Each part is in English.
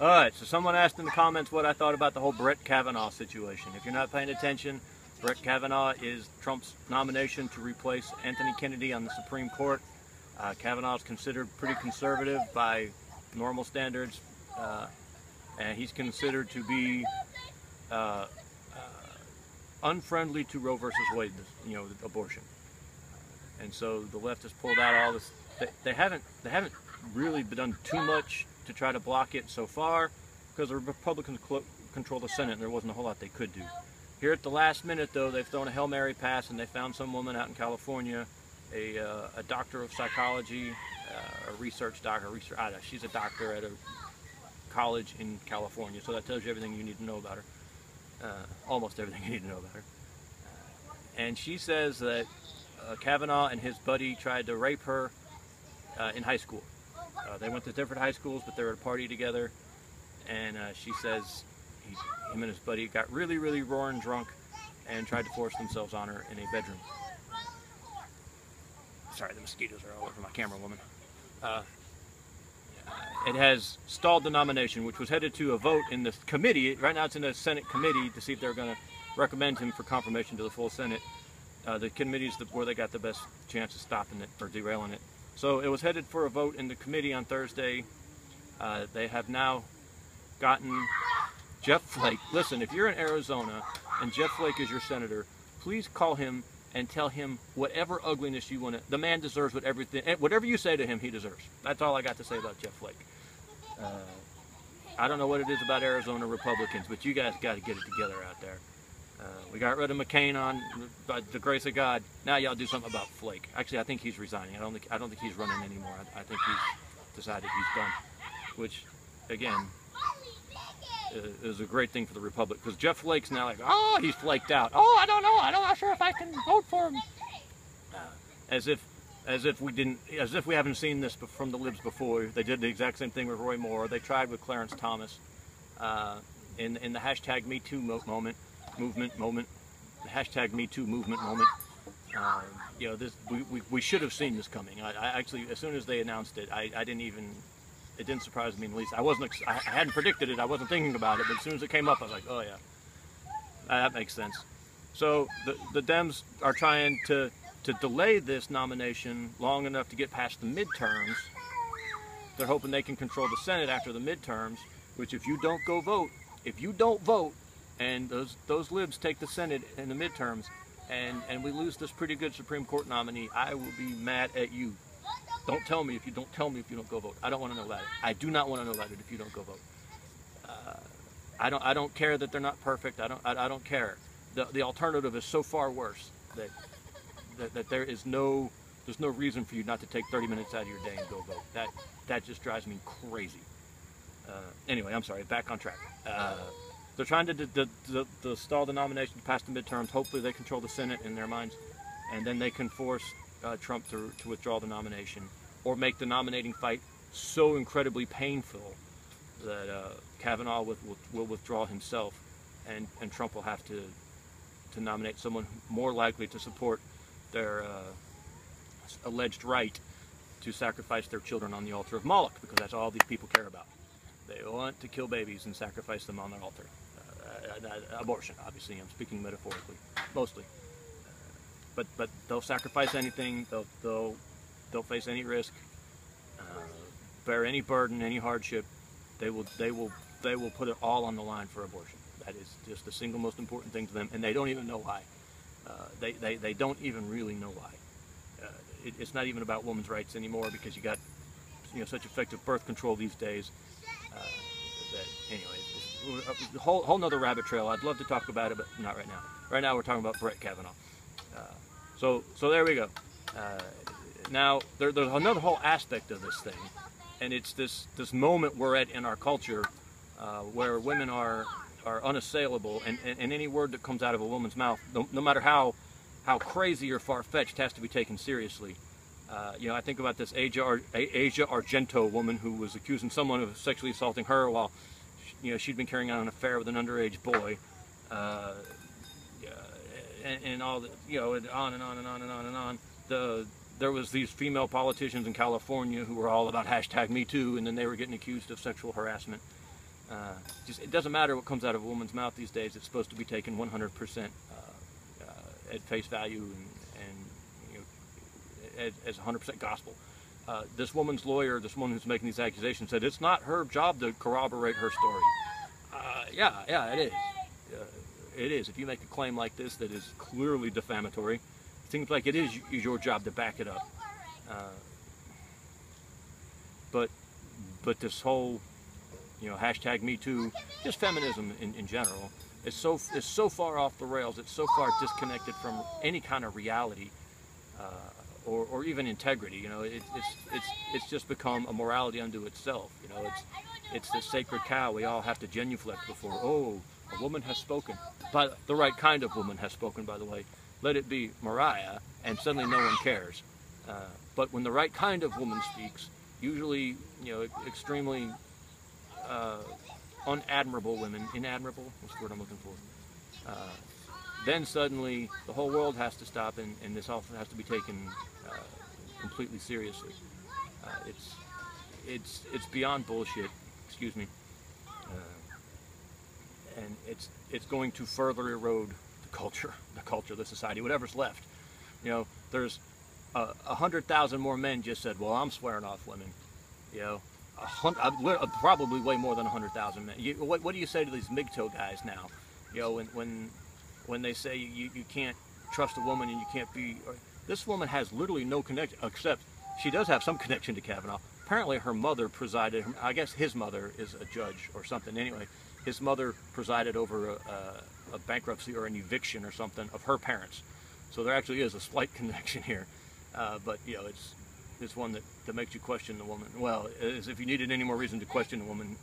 Alright, so someone asked in the comments what I thought about the whole Brett Kavanaugh situation. If you're not paying attention, Brett Kavanaugh is Trump's nomination to replace Anthony Kennedy on the Supreme Court. Kavanaugh is considered pretty conservative by normal standards, and he's considered to be unfriendly to Roe versus Wade, abortion. And so the left has pulled out all this. They haven't really done too much to try to block it so far, because the Republicans control the Senate and there wasn't a whole lot they could do. Here at the last minute, though, they've thrown a Hail Mary pass and they found some woman out in California, a doctor of psychology, a research doctor. She's a doctor at a college in California, so that tells you everything you need to know about her. Almost everything you need to know about her. And she says that Kavanaugh and his buddy tried to rape her in high school. They went to different high schools, but they were at a party together, and she says him and his buddy got really, really roaring drunk and tried to force themselves on her in a bedroom. Sorry, the mosquitoes are all over my camera, woman. It has stalled the nomination, which was headed to a vote in the committee. Right now it's in the Senate committee to see if they're going to recommend him for confirmation to the full Senate. The committee is where they got the best chance of stopping it or derailing it. So it was headed for a vote in the committee on Thursday. They have now gotten Jeff Flake. Listen, if you're in Arizona and Jeff Flake is your senator, please call him and tell him whatever ugliness you want to. The man deserves whatever you say to him, he deserves. That's all I got to say about Jeff Flake. I don't know what it is about Arizona Republicans, but you guys got to get it together out there. We got rid of McCain by the grace of God. Now y'all do something about Flake. Actually, I think he's resigning. I don't think he's running anymore. I think he's decided he's done, which, again, is a great thing for the Republic, because Jeff Flake's now like, oh, he's flaked out. Oh, I don't know. I'm not sure if I can vote for him. As if we haven't seen this from the libs before. They did the exact same thing with Roy Moore. They tried with Clarence Thomas in the hashtag MeToo movement. The hashtag MeToo movement moment. We should have seen this coming. I actually, as soon as they announced it, it didn't surprise me in the least. I hadn't predicted it. I wasn't thinking about it, but as soon as it came up, I was like, oh yeah, that makes sense. So the Dems are trying to delay this nomination long enough to get past the midterms. They're hoping they can control the Senate after the midterms, which if you don't vote, and those libs take the Senate in the midterms, and we lose this pretty good Supreme Court nominee, I will be mad at you. Don't tell me if you don't go vote. I don't want to know about it. I do not want to know about it if you don't go vote. I don't care that they're not perfect. I don't care. The alternative is so far worse that there's no reason for you not to take 30 minutes out of your day and go vote. That just drives me crazy. Anyway, I'm sorry. Back on track. They're trying to stall the nomination past the midterms. Hopefully they control the Senate in their minds, and then they can force Trump to withdraw the nomination, or make the nominating fight so incredibly painful that Kavanaugh will withdraw himself, and Trump will have to nominate someone more likely to support their alleged right to sacrifice their children on the altar of Moloch, because that's all these people care about. They want to kill babies and sacrifice them on their altar. Abortion, obviously, I'm speaking metaphorically, mostly. But they'll sacrifice anything. They'll face any risk, bear any burden, any hardship. They will put it all on the line for abortion. That is just the single most important thing to them, and they don't even know why. They don't even really know why. It's not even about women's rights anymore, because you got such effective birth control these days. Anyway, it's a whole nother rabbit trail. I'd love to talk about it, but not right now. Right now we're talking about Brett Kavanaugh. So there we go. Now there's another whole aspect of this thing, and it's this moment we're at in our culture where women are unassailable, and any word that comes out of a woman's mouth, no matter how crazy or far-fetched, has to be taken seriously. I think about this Asia Argento woman who was accusing someone of sexually assaulting her while she'd been carrying on an affair with an underage boy, and all the, and on and on and on and on and on. There was these female politicians in California who were all about hashtag MeToo, and then they were getting accused of sexual harassment. Just it doesn't matter what comes out of a woman's mouth these days. It's supposed to be taken 100% at face value and as 100% gospel. This woman's lawyer, this woman who's making these accusations, said it's not her job to corroborate her story. Yeah, it is. It is. If you make a claim like this that is clearly defamatory, it seems like it is your job to back it up. But this whole, hashtag MeToo, just feminism in general, is so far off the rails. It's so far disconnected from any kind of reality or even integrity. It's just become a morality unto itself. It's the sacred cow we all have to genuflect before. Oh, a woman has spoken. But the right kind of woman has spoken, by the way. Let it be Mariah, and suddenly no one cares. But when the right kind of woman speaks, usually, extremely unadmirable women, inadmirable, what's the word I'm looking for? Then suddenly the whole world has to stop, and this also has to be taken completely seriously. It's beyond bullshit. Excuse me. And it's going to further erode the culture, the society, whatever's left. There's 100,000 more men just said, well, I'm swearing off women. Probably way more than 100,000 men. What do you say to these MGTOW guys now? When they say you can't trust a woman and you can't be... This woman has literally no connection, except she does have some connection to Kavanaugh. Apparently her mother presided, I guess his mother is a judge or something. Anyway, his mother presided over a bankruptcy or an eviction or something of her parents. So there actually is a slight connection here. But, it's one that makes you question the woman. Well, as if you needed any more reason to question a woman,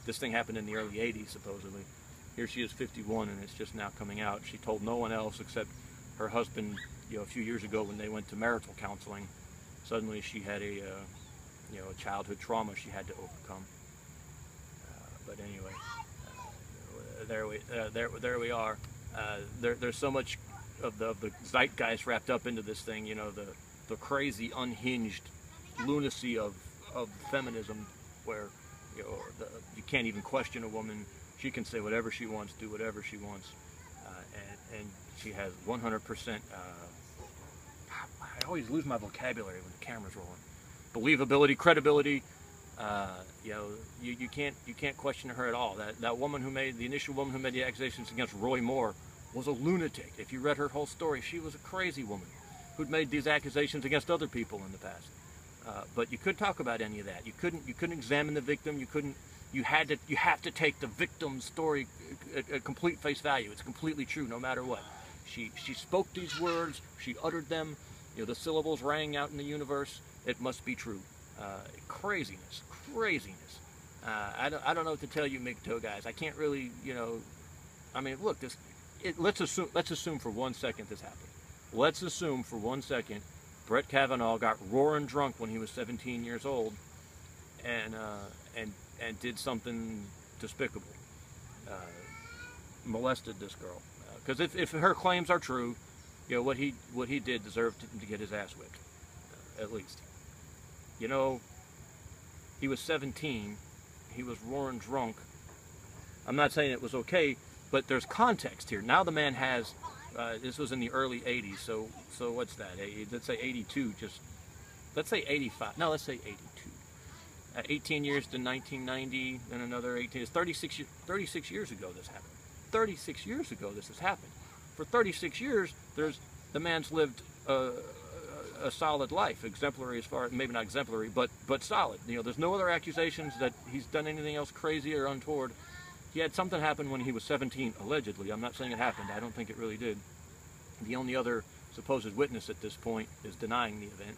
this thing happened in the early 80s, supposedly. Here she is 51, and it's just now coming out. She told no one else except her husband, a few years ago when they went to marital counseling. Suddenly she had a childhood trauma she had to overcome. But anyway, there we are. There's so much of the zeitgeist wrapped up into this thing, the crazy, unhinged lunacy of feminism, where you can't even question a woman. She can say whatever she wants, do whatever she wants, and she has 100%. I always lose my vocabulary when the camera's rolling. Believability, credibility. You can't question her at all. That woman the initial woman who made the accusations against Roy Moore was a lunatic. If you read her whole story, she was a crazy woman who'd made these accusations against other people in the past. But you couldn't talk about any of that. You couldn't examine the victim. You have to take the victim's story at complete face value. It's completely true, no matter what. She spoke these words. She uttered them. The syllables rang out in the universe. It must be true. Craziness. I don't know what to tell you, MGTOW guys. I can't really, look, let's assume for 1 second this happened. Let's assume for 1 second Brett Kavanaugh got roaring drunk when he was 17 years old and did something despicable. Molested this girl. Because if her claims are true, what he did deserved to get his ass whipped, at least. He was 17. He was roaring drunk. I'm not saying it was okay, but there's context here. Now the man has, this was in the early 80s, so what's that? Let's say 82, let's say 85. No, let's say 82. 18 years to 1990, and another 18. It's 36 years ago this happened. 36 years ago this has happened. For 36 years, the man's lived a solid life, exemplary as far, maybe not exemplary, but solid. There's no other accusations that he's done anything else crazy or untoward. He had something happen when he was 17, allegedly. I'm not saying it happened. I don't think it really did. The only other supposed witness at this point is denying the event.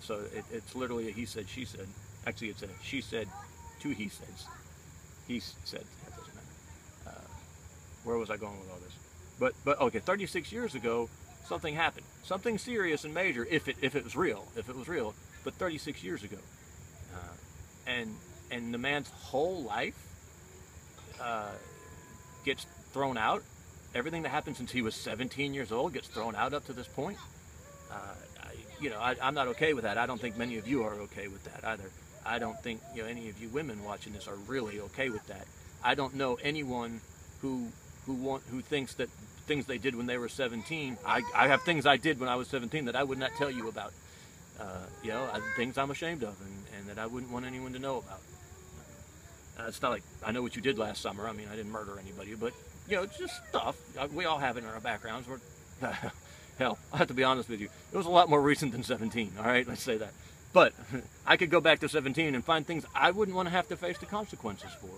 So it's literally a he said, she said. Actually, it's a she said, two he says. He said, that doesn't matter. Where was I going with all this? But okay, 36 years ago, something happened. Something serious and major, if it was real. But 36 years ago. And the man's whole life gets thrown out. Everything that happened since he was 17 years old gets thrown out up to this point. I'm not okay with that. I don't think many of you are okay with that either. I don't think any of you women watching this are really okay with that. I don't know anyone who thinks that things they did when they were 17. I have things I did when I was 17 that I would not tell you about. Things I'm ashamed of and that I wouldn't want anyone to know about. It's not like I know what you did last summer. I mean, I didn't murder anybody, but it's just stuff. We all have it in our backgrounds. Hell, I have to be honest with you. It was a lot more recent than 17. All right, let's say that. But I could go back to 17 and find things I wouldn't want to have to face the consequences for.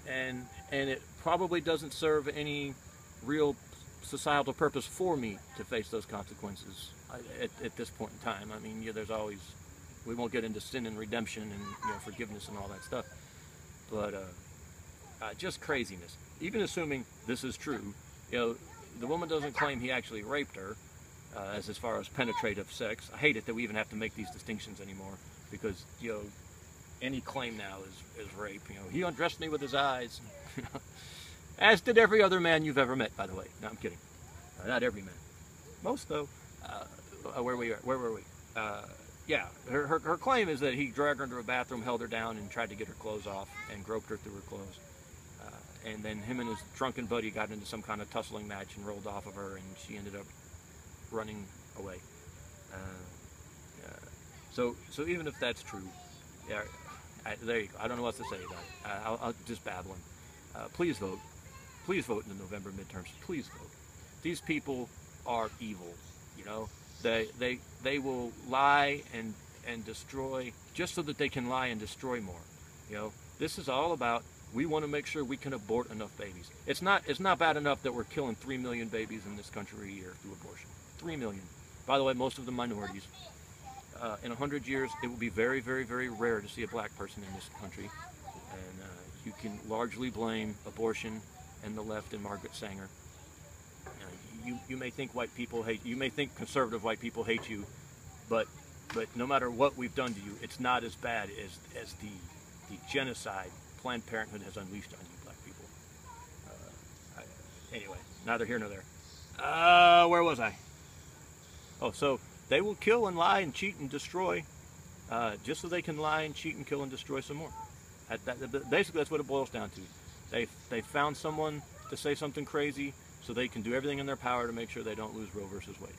And it probably doesn't serve any real societal purpose for me to face those consequences at this point in time. I mean, there's always, we won't get into sin and redemption and forgiveness and all that stuff, but just craziness. Even assuming this is true, the woman doesn't claim he actually raped her, as far as penetrative sex. I hate it that we even have to make these distinctions anymore, because any claim now is rape. He undressed me with his eyes, as did every other man you've ever met, by the way. No, I'm kidding. Not every man. Most, though. Where were we? Yeah, her claim is that he dragged her into a bathroom, held her down, and tried to get her clothes off, and groped her through her clothes. And then him and his drunken buddy got into some kind of tussling match and rolled off of her, and she ended up running away. So even if that's true, yeah, there you go. I don't know what to say about it. I'll just babbling. Please vote. Please vote in the November midterms. Please vote. These people are evil. They will lie and destroy just so that they can lie and destroy more. This is all about, we want to make sure we can abort enough babies. It's not bad enough that we're killing 3 million babies in this country a year through abortion. 3 million. By the way, most of them minorities. In 100 years, it will be very, very, very rare to see a black person in this country. And you can largely blame abortion and the left and Margaret Sanger. You may think white people hate you. You may think conservative white people hate you, but no matter what we've done to you, it's not as bad as the genocide Planned Parenthood has unleashed on you black people. Anyway, neither here nor there. Where was I? Oh, so they will kill and lie and cheat and destroy, just so they can lie and cheat and kill and destroy some more. Basically, that's what it boils down to. They found someone to say something crazy, so they can do everything in their power to make sure they don't lose Roe versus Wade,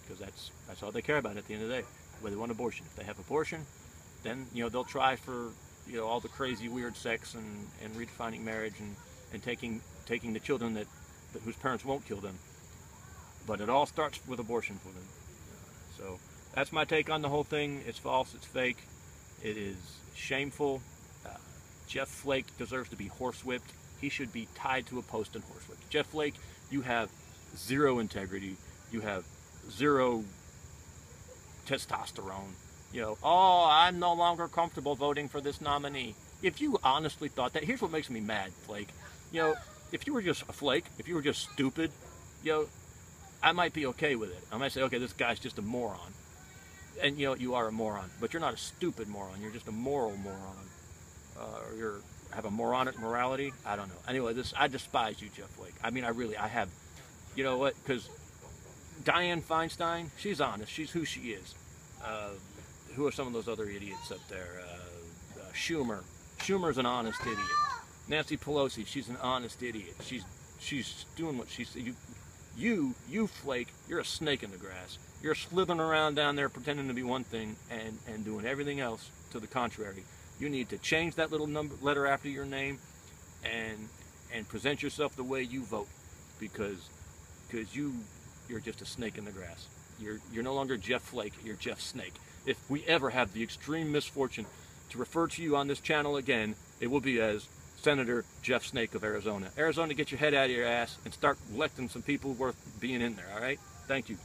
because that's all they care about at the end of the day. Whether they want abortion, if they have abortion, then they'll try for all the crazy weird sex and redefining marriage and taking the children that whose parents won't kill them. But it all starts with abortion for them. So that's my take on the whole thing. It's false. It's fake. It is shameful. Jeff Flake deserves to be horsewhipped. He should be tied to a post and horsewhipped. Jeff Flake, you have zero integrity. You have zero testosterone. Oh, I'm no longer comfortable voting for this nominee. If you honestly thought that, here's what makes me mad, Flake. If you were just a flake, if you were just stupid, I might be okay with it. I might say, okay, this guy's just a moron. And you are a moron, but you're not a stupid moron. You're just a moral moron. Or you have a moronic morality. I don't know. Anyway, I despise you, Jeff Flake. I mean, I have. You know what? Because Dianne Feinstein, she's honest. She's who she is. Who are some of those other idiots up there? Schumer. Schumer's an honest idiot. Nancy Pelosi, she's an honest idiot. She's doing what she said. You Flake, you're a snake in the grass. You're slithering around down there pretending to be one thing and doing everything else to the contrary. You need to change that little letter after your name and present yourself the way you vote, because you're just a snake in the grass. You're no longer Jeff Flake, you're Jeff Snake. If we ever have the extreme misfortune to refer to you on this channel again, it will be as Senator Jeff Snake of Arizona. Arizona, get your head out of your ass and start electing some people worth being in there, all right? Thank you.